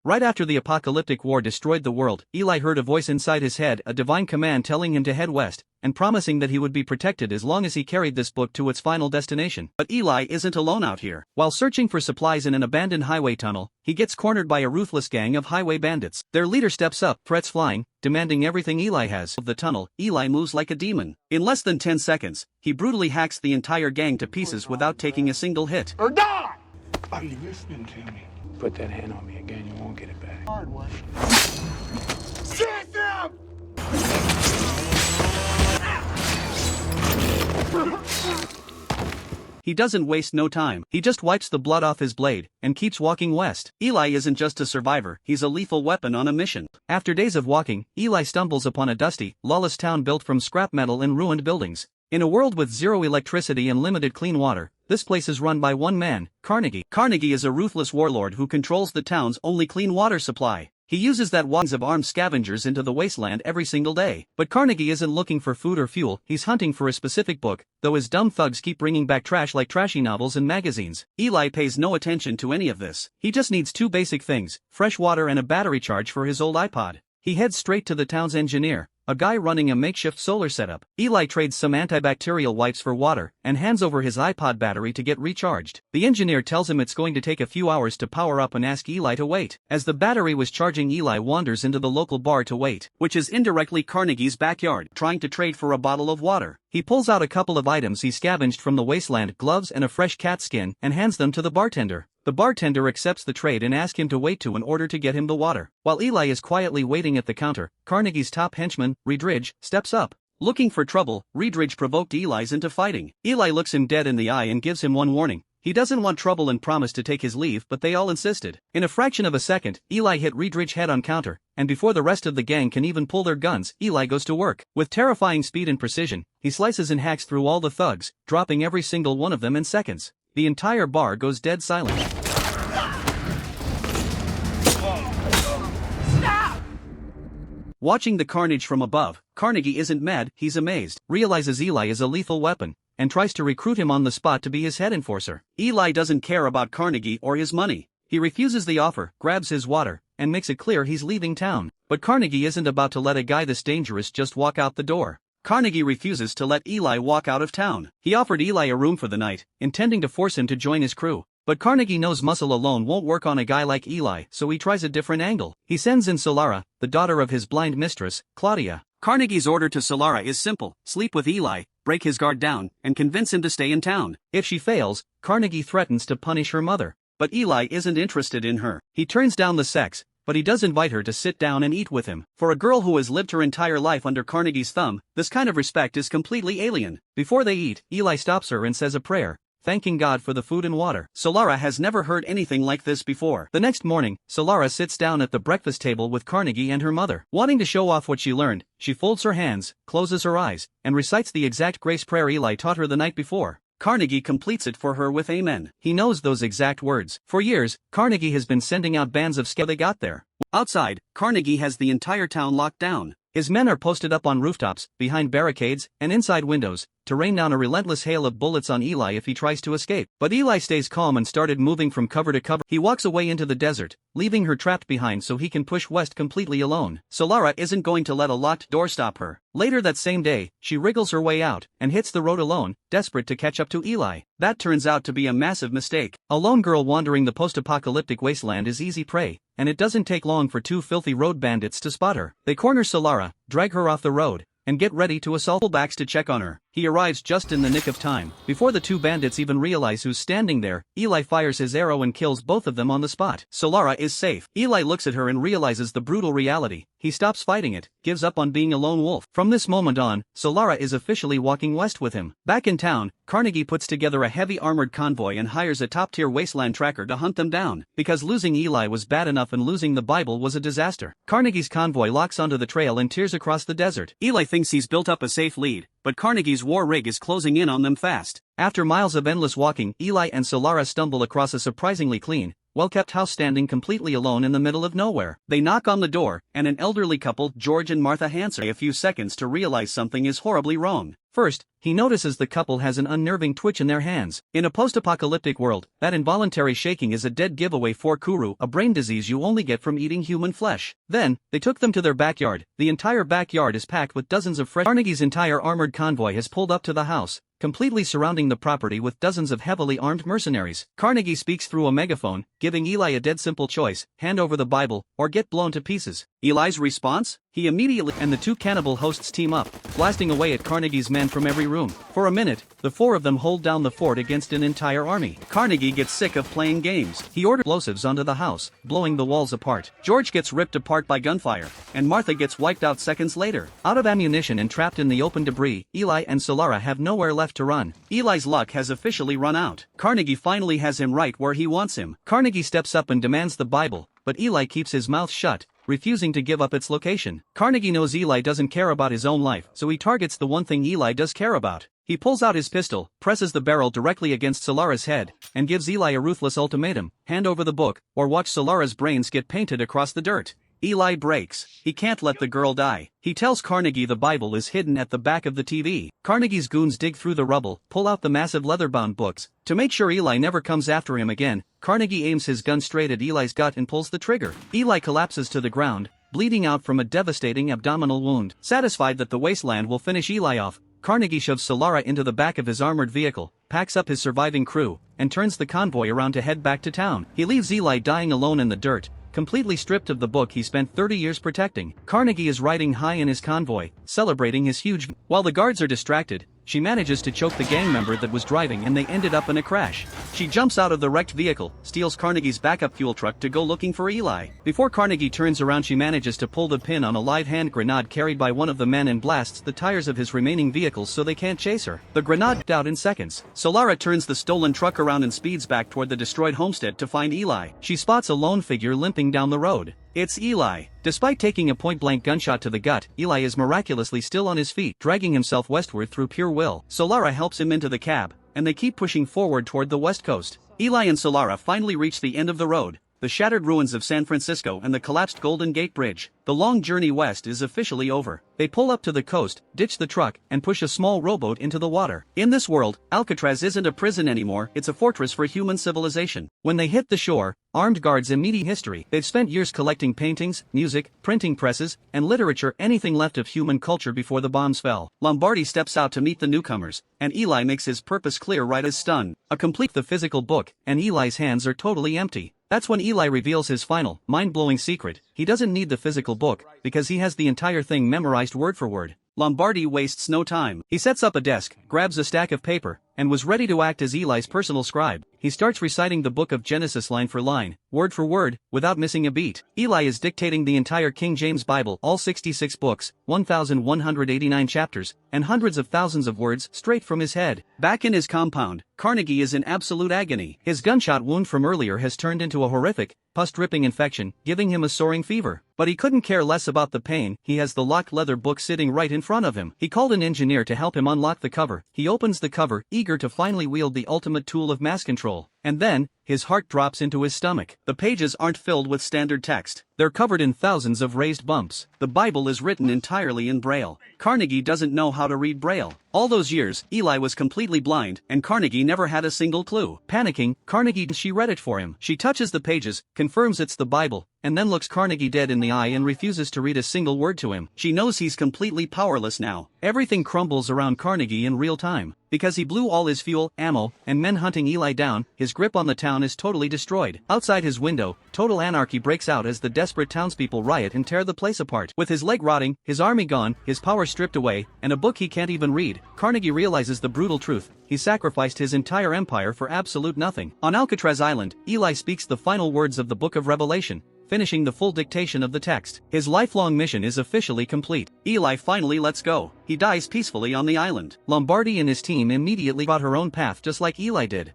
Right after the apocalyptic war destroyed the world, Eli heard a voice inside his head, a divine command telling him to head west, and promising that he would be protected as long as he carried this book to its final destination. But Eli isn't alone out here. While searching for supplies in an abandoned highway tunnel, he gets cornered by a ruthless gang of highway bandits. Their leader steps up, threats flying, demanding everything Eli has. Of the tunnel, Eli moves like a demon. In less than 10 seconds, he brutally hacks the entire gang to pieces without taking a single hit. Or die! Are you listening to me? Put that hand on me again, you won't get it back. Hard one. Shit them! He doesn't waste no time. He just wipes the blood off his blade and keeps walking west. Eli isn't just a survivor, he's a lethal weapon on a mission. After days of walking, Eli stumbles upon a dusty, lawless town built from scrap metal and ruined buildings. In a world with zero electricity and limited clean water, this place is run by one man, Carnegie. Carnegie is a ruthless warlord who controls the town's only clean water supply. He uses that wads of armed scavengers into the wasteland every single day. But Carnegie isn't looking for food or fuel, he's hunting for a specific book, though his dumb thugs keep bringing back trash like trashy novels and magazines. Eli pays no attention to any of this. He just needs two basic things, fresh water and a battery charge for his old iPod. He heads straight to the town's engineer, a guy running a makeshift solar setup. Eli trades some antibacterial wipes for water and hands over his iPod battery to get recharged. The engineer tells him it's going to take a few hours to power up and asks Eli to wait. As the battery was charging, Eli wanders into the local bar to wait, which is indirectly Carnegie's backyard, trying to trade for a bottle of water. He pulls out a couple of items he scavenged from the wasteland, gloves and a fresh cat skin, and hands them to the bartender. The bartender accepts the trade and asks him to wait in order to get him the water. While Eli is quietly waiting at the counter, Carnegie's top henchman, Redridge, steps up. Looking for trouble, Redridge provoked Eli into fighting. Eli looks him dead in the eye and gives him one warning. He doesn't want trouble and promised to take his leave, but they all insisted. In a fraction of a second, Eli hit Redridge head on counter, and before the rest of the gang can even pull their guns, Eli goes to work. With terrifying speed and precision, he slices and hacks through all the thugs, dropping every single one of them in seconds. The entire bar goes dead silent. Watching the carnage from above, Carnegie isn't mad, he's amazed, realizes Eli is a lethal weapon, and tries to recruit him on the spot to be his head enforcer. Eli doesn't care about Carnegie or his money. He refuses the offer, grabs his water, and makes it clear he's leaving town. But Carnegie isn't about to let a guy this dangerous just walk out the door. Carnegie refuses to let Eli walk out of town. He offered Eli a room for the night, intending to force him to join his crew. But Carnegie knows muscle alone won't work on a guy like Eli, so he tries a different angle. He sends in Solara, the daughter of his blind mistress, Claudia. Carnegie's order to Solara is simple: sleep with Eli, break his guard down, and convince him to stay in town. If she fails, Carnegie threatens to punish her mother. But Eli isn't interested in her. He turns down the sex, but he does invite her to sit down and eat with him. For a girl who has lived her entire life under Carnegie's thumb, this kind of respect is completely alien. Before they eat, Eli stops her and says a prayer, thanking God for the food and water. Solara has never heard anything like this before. The next morning, Solara sits down at the breakfast table with Carnegie and her mother. Wanting to show off what she learned, she folds her hands, closes her eyes, and recites the exact grace prayer Eli taught her the night before. Carnegie completes it for her with amen. He knows those exact words. For years, Carnegie has been sending out bands of scavengers. They got there. Outside, Carnegie has the entire town locked down. His men are posted up on rooftops, behind barricades, and inside windows, to rain down a relentless hail of bullets on Eli if he tries to escape. But Eli stays calm and started moving from cover to cover. He walks away into the desert, leaving her trapped behind so he can push west completely alone. Solara isn't going to let a locked door stop her. Later that same day, she wriggles her way out, and hits the road alone, desperate to catch up to Eli. That turns out to be a massive mistake. A lone girl wandering the post-apocalyptic wasteland is easy prey, and it doesn't take long for two filthy road bandits to spot her. They corner Solara, drag her off the road, and get ready to assault. Backs to check on her. He arrives just in the nick of time. Before the two bandits even realize who's standing there, Eli fires his arrow and kills both of them on the spot. Solara is safe. Eli looks at her and realizes the brutal reality. He stops fighting it, gives up on being a lone wolf. From this moment on, Solara is officially walking west with him. Back in town, Carnegie puts together a heavy armored convoy and hires a top-tier wasteland tracker to hunt them down. Because losing Eli was bad enough and losing the Bible was a disaster, Carnegie's convoy locks onto the trail and tears across the desert. Eli thinks he's built up a safe lead, but Carnegie's war rig is closing in on them fast. After miles of endless walking, Eli and Solara stumble across a surprisingly clean, well-kept house standing completely alone in the middle of nowhere. They knock on the door, and an elderly couple, George and Martha, answer. A few seconds to realize something is horribly wrong. First, he notices the couple has an unnerving twitch in their hands. In a post-apocalyptic world, that involuntary shaking is a dead giveaway for Kuru, a brain disease you only get from eating human flesh. Then, they took them to their backyard. The entire backyard is packed with dozens of fresh. Carnegie's entire armored convoy has pulled up to the house, completely surrounding the property with dozens of heavily armed mercenaries. Carnegie speaks through a megaphone, giving Eli a dead simple choice: hand over the Bible, or get blown to pieces. Eli's response? He immediately and the two cannibal hosts team up, blasting away at Carnegie's men from every room. For a minute, the four of them hold down the fort against an entire army. Carnegie gets sick of playing games. He orders explosives onto the house, blowing the walls apart. George gets ripped apart by gunfire, and Martha gets wiped out seconds later. Out of ammunition and trapped in the open debris, Eli and Solara have nowhere left to run. Eli's luck has officially run out. Carnegie finally has him right where he wants him. Carnegie steps up and demands the Bible, but Eli keeps his mouth shut, refusing to give up its location. Carnegie knows Eli doesn't care about his own life, so he targets the one thing Eli does care about. He pulls out his pistol, presses the barrel directly against Solara's head, and gives Eli a ruthless ultimatum: hand over the book, or watch Solara's brains get painted across the dirt. Eli breaks. He can't let the girl die. He tells Carnegie the Bible is hidden at the back of the TV. Carnegie's goons dig through the rubble, pull out the massive leather-bound books. To make sure Eli never comes after him again, Carnegie aims his gun straight at Eli's gut and pulls the trigger. Eli collapses to the ground, bleeding out from a devastating abdominal wound. Satisfied that the wasteland will finish Eli off, Carnegie shoves Solara into the back of his armored vehicle, packs up his surviving crew, and turns the convoy around to head back to town. He leaves Eli dying alone in the dirt, completely stripped of the book he spent 30 years protecting. Carnegie is riding high in his convoy, celebrating his huge. While the guards are distracted, she manages to choke the gang member that was driving and they ended up in a crash. She jumps out of the wrecked vehicle, steals Carnegie's backup fuel truck to go looking for Eli. Before Carnegie turns around, she manages to pull the pin on a live hand grenade carried by one of the men and blasts the tires of his remaining vehicles so they can't chase her. The grenade out in seconds. Solara turns the stolen truck around and speeds back toward the destroyed homestead to find Eli. She spots a lone figure limping down the road. It's Eli. Despite taking a point-blank gunshot to the gut, Eli is miraculously still on his feet, dragging himself westward through pure will. Solara helps him into the cab, and they keep pushing forward toward the west coast. Eli and Solara finally reach the end of the road, the shattered ruins of San Francisco and the collapsed Golden Gate Bridge. The long journey west is officially over. They pull up to the coast, ditch the truck, and push a small rowboat into the water. In this world, Alcatraz isn't a prison anymore, it's a fortress for human civilization. When they hit the shore, armed guards immediate history. They've spent years collecting paintings, music, printing presses, and literature, anything left of human culture before the bombs fell. Lombardi steps out to meet the newcomers, and Eli makes his purpose clear right as stunned. Complete the physical book, and Eli's hands are totally empty. That's when Eli reveals his final, mind-blowing secret. He doesn't need the physical book, because he has the entire thing memorized word for word. Lombardi wastes no time. He sets up a desk, grabs a stack of paper, and was ready to act as Eli's personal scribe. He starts reciting the book of Genesis line for line, word for word, without missing a beat. Eli is dictating the entire King James Bible, all 66 books, 1,189 chapters, and hundreds of thousands of words, straight from his head. Back in his compound, Carnegie is in absolute agony. His gunshot wound from earlier has turned into a horrific, pus-dripping infection, giving him a soaring fever. But he couldn't care less about the pain. He has the locked leather book sitting right in front of him. He called an engineer to help him unlock the cover. He opens the cover, eager to finally wield the ultimate tool of mass control. And then, his heart drops into his stomach. The pages aren't filled with standard text. They're covered in thousands of raised bumps. The Bible is written entirely in Braille. Carnegie doesn't know how to read Braille. All those years, Eli was completely blind, and Carnegie never had a single clue. Panicking, she read it for him. She touches the pages, confirms it's the Bible, and then looks Carnegie dead in the eye and refuses to read a single word to him. She knows he's completely powerless now. Everything crumbles around Carnegie in real time. Because he blew all his fuel, ammo, and men hunting Eli down, his grip on the town is totally destroyed. Outside his window, total anarchy breaks out as the desperate townspeople riot and tear the place apart. With his leg rotting, his army gone, his power stripped away, and a book he can't even read, Carnegie realizes the brutal truth. He sacrificed his entire empire for absolute nothing. On Alcatraz Island, Eli speaks the final words of the Book of Revelation, finishing the full dictation of the text. His lifelong mission is officially complete. Eli finally lets go. He dies peacefully on the island. Lombardi and his team immediately brought her own path just like Eli did.